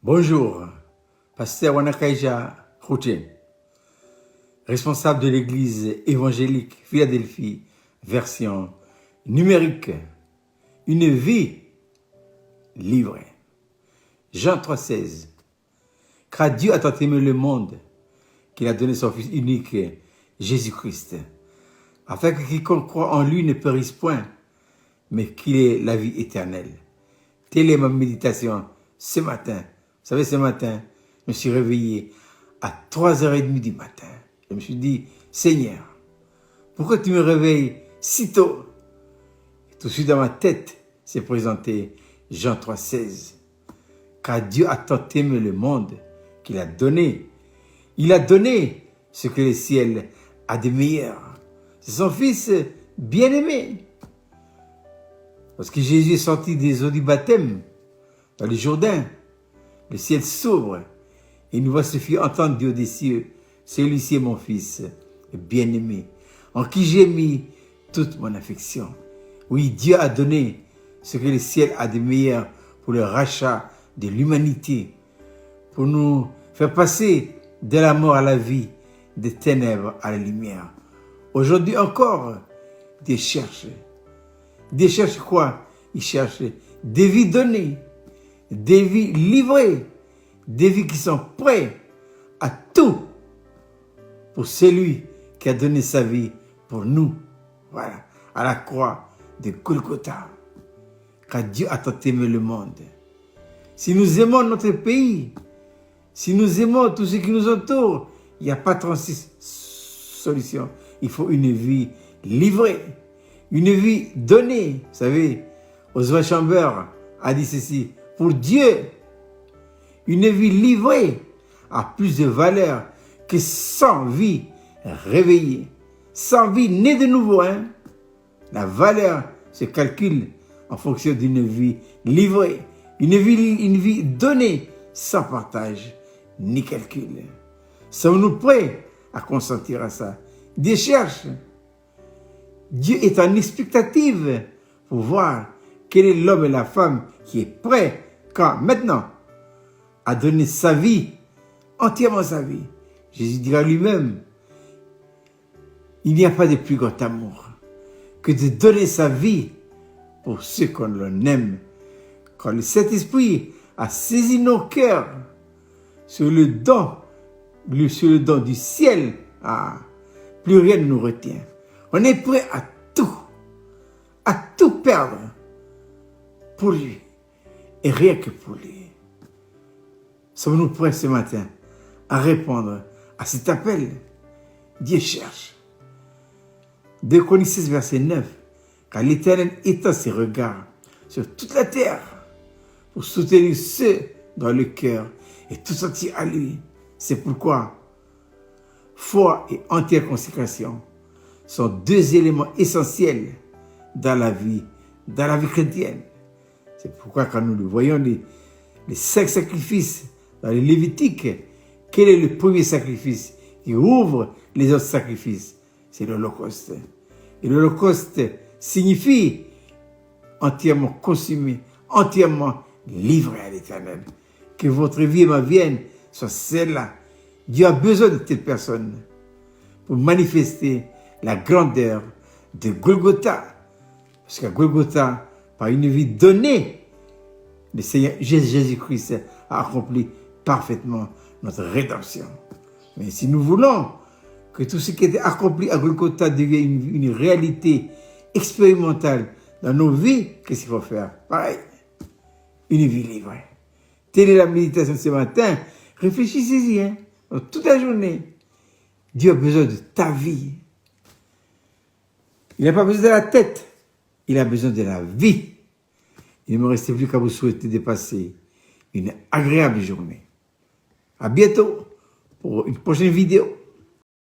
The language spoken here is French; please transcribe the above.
Bonjour, pasteur Wanakaija Khouchen, responsable de l'église évangélique Philadelphie, version numérique. Une vie livrée. Jean 3,16. Car Dieu a tant aimé le monde qu'il a donné son Fils unique, Jésus-Christ, afin que quiconque croit en lui ne périsse point, mais qu'il ait la vie éternelle. Telle est ma méditation ce matin. Vous savez, ce matin, je me suis réveillé à 3h30 du matin. Je me suis dit, Seigneur, pourquoi tu me réveilles si tôt? Et tout de suite dans ma tête s'est présenté Jean 3,16. Car Dieu a tant aimé le monde qu'il a donné. Il a donné ce que le ciel a de meilleur. C'est son Fils bien-aimé. Lorsque Jésus est sorti des eaux du baptême, dans le Jourdain, le ciel s'ouvre et nous voit se fit entendre Dieu des cieux. Celui-ci est mon Fils bien-aimé, en qui j'ai mis toute mon affection. Oui, Dieu a donné ce que le ciel a de meilleur pour le rachat de l'humanité, pour nous faire passer de la mort à la vie, des ténèbres à la lumière. Aujourd'hui encore, Dieu cherche. Dieu cherche quoi? Il cherche des vies données, des vies livrées, des vies qui sont prêtes à tout pour celui qui a donné sa vie pour nous. Voilà, à la croix de Golgotha. Car Dieu a tant aimé le monde. Si nous aimons notre pays, si nous aimons tout ce qui nous entoure, il n'y a pas 36 solutions. Il faut une vie livrée, une vie donnée. Vous savez, Oswald Chambers a dit ceci: pour Dieu, une vie livrée a plus de valeur que 100 vies réveillées, 100 vies nées de nouveau. La valeur se calcule en fonction d'une vie livrée, une vie donnée sans partage ni calcul. Sommes-nous prêts à consentir à ça? Dieu cherche. Dieu est en expectative pour voir quel est l'homme et la femme qui est prêt, quand maintenant, à donner sa vie, entièrement sa vie. Jésus dira lui-même, il n'y a pas de plus grand amour que de donner sa vie pour ceux qu'on aime. Quand le Saint-Esprit a saisi nos cœurs sur le don du ciel, plus rien ne nous retient. On est prêt à tout perdre pour lui et rien que pour lui. Sommes-nous prêts ce matin à répondre à cet appel? Dieu cherche. 2 Chroniques 6, verset 9. Car l'Éternel étend ses regards sur toute la terre pour soutenir ceux dans le cœur et tout sentir à lui. C'est pourquoi foi et entière consécration sont deux éléments essentiels dans la vie chrétienne. C'est pourquoi quand nous voyons les 5 sacrifices dans les Lévitiques, quel est le premier sacrifice qui ouvre les autres sacrifices? C'est l'Holocauste. Et l'Holocauste signifie entièrement consumé, entièrement livré à l'Éternel. Que votre vie et ma vie soit celle-là. Dieu a besoin de telle personne pour manifester la grandeur de Golgotha. Parce qu'à Golgotha, par une vie donnée, le Seigneur Jésus-Christ a accompli parfaitement notre rédemption. Mais si nous voulons que tout ce qui était accompli à Golgotha devienne une réalité expérimentale dans nos vies, qu'est-ce qu'il faut faire? Pareil, une vie livrée. Telle est la méditation de ce matin. Réfléchissez-y, toute la journée. Dieu a besoin de ta vie. Il n'a pas besoin de la tête. Il a besoin de la vie. Il ne me reste plus qu'à vous souhaiter de passer une agréable journée. À bientôt pour une prochaine vidéo.